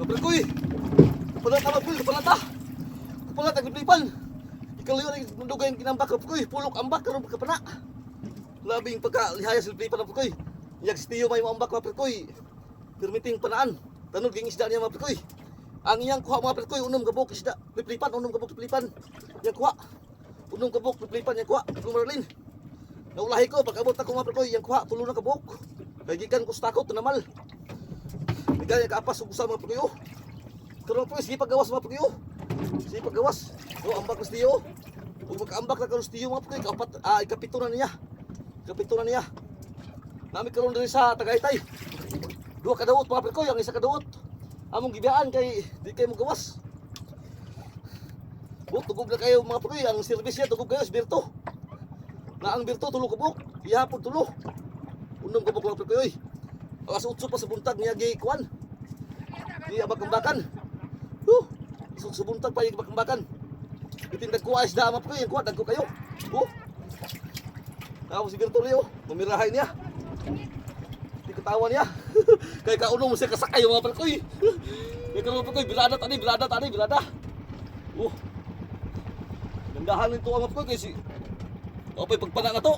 Berkoy. Kapalat na berkoy, kapalat ta. Kapalat ang giblipan. Ikaw yun ay mundugay ang kinambak berkoy. Pulok ambak karon kapana. Labing pagkalihaya sa giblipan berkoy. Iyag stiyo may ambak berkoy. Permiting panaan. Tanod ging isda niya berkoy. Ang iyang kuha mga berkoy unom gabok isda. Liplipan unom gabok liplipan. Yang kuha. Unom gabok liplipan yang kuha. Lumarlin. Naulahi ko pag abot ako mga berkoy yang kuha tulo na gabok. Kay gikan ko sa takot namal. Bigay ka apas ug usa mga berkoy. Karon po sige paggawas mga berkoy. Sige paggawas. So ambak sa tiyo. Ug mag-ambak na karon sa tiyo mga berkoy kapat ikapito na niya. Kapito na niya. Nami karon diri sa Tagaytay. Duha ka dawot mga berkoy, ang isa ka dawot. Among gibiyaan kay di kay mo gawas. Tugog na kayo mga berkoy, ang service niya tugog kayo sa Birto. Na ang Birto tulo ka buk, ihapon tulo. Unom ka buk mga berkoy. Alas 8 pa sa buntag niya gi kuan. Di abag-ambakan. Sa buntag pa yung abag-ambakan. Itindag ko ayos na mga berkoy, ang kuha dagko kayo. Tapos si Birto Rio, mamirahay niya. Di katawan niya. Kaya kauno mo siya kasakay mga berkoy. Kaya karoon berkoy, bilada tani, bilada. Gandahan nito ang mga berkoy kasi apay pagpana na to.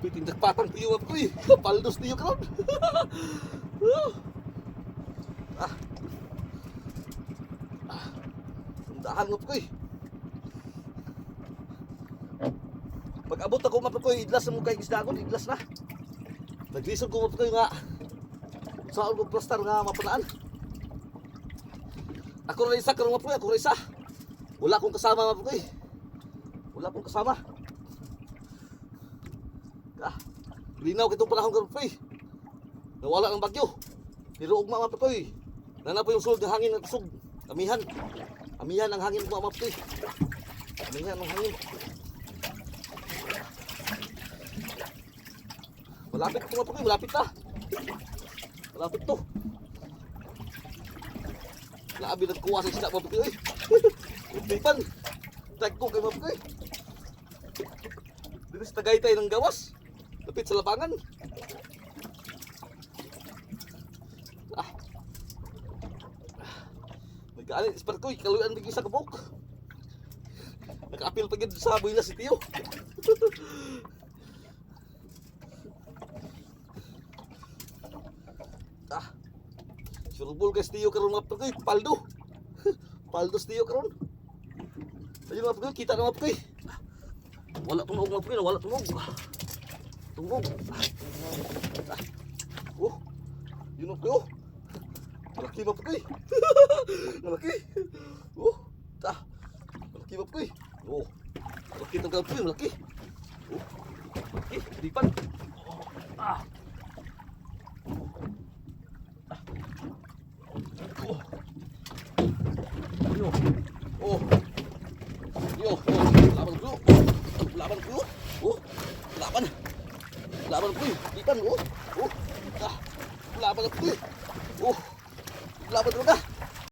Pitindak patang tiyo mga berkoy. Paldos tiyo karoon. Gandahan mga berkoy. Pag abot ako mga berkoy, idlas na mo kay isda ko, idlas na. Naglisod ko mga berkoy nga saan ko plastar nga mapanaan. Ako na isa karon mga berkoy, ako na isa. Wala akong kasama mga berkoy. Wala akong kasama. Linaw kitong panahon karon berkoy. Nawala ng bagyo. Pero ugma mga berkoy. Nana po yung sulod ng hangin at kusog. Amihan. Amihan ang hangin mga berkoy. Amihan ang hangin. Malapit ito mga berkoy, malapit na. Malapit to. Labi nagkuha sa isda mga berkoy. Upipan. Tagko kay mga berkoy. Dito sa Tagaytay ng gawas. Lapit sa lapangan. Nagkaalit sa berkoy, kaluyan bigay sa kabok. Naka-apil pa gid sa builas si Tiyo. Surbol guys Tiyo karon mga berkoy, paldo. Paldo Tiyo karon. Ayun mga berkoy, kita na mga berkoy. Wala tunog mga berkoy, wala tunog. Tunog. Yun mga berkoy. Malaki mga berkoy. Malaki. Malaki mga berkoy. Malaki itong berkoy, malaki. Malaki, dipan. Laban ko. Ikan. Laban ko. Laban talaga.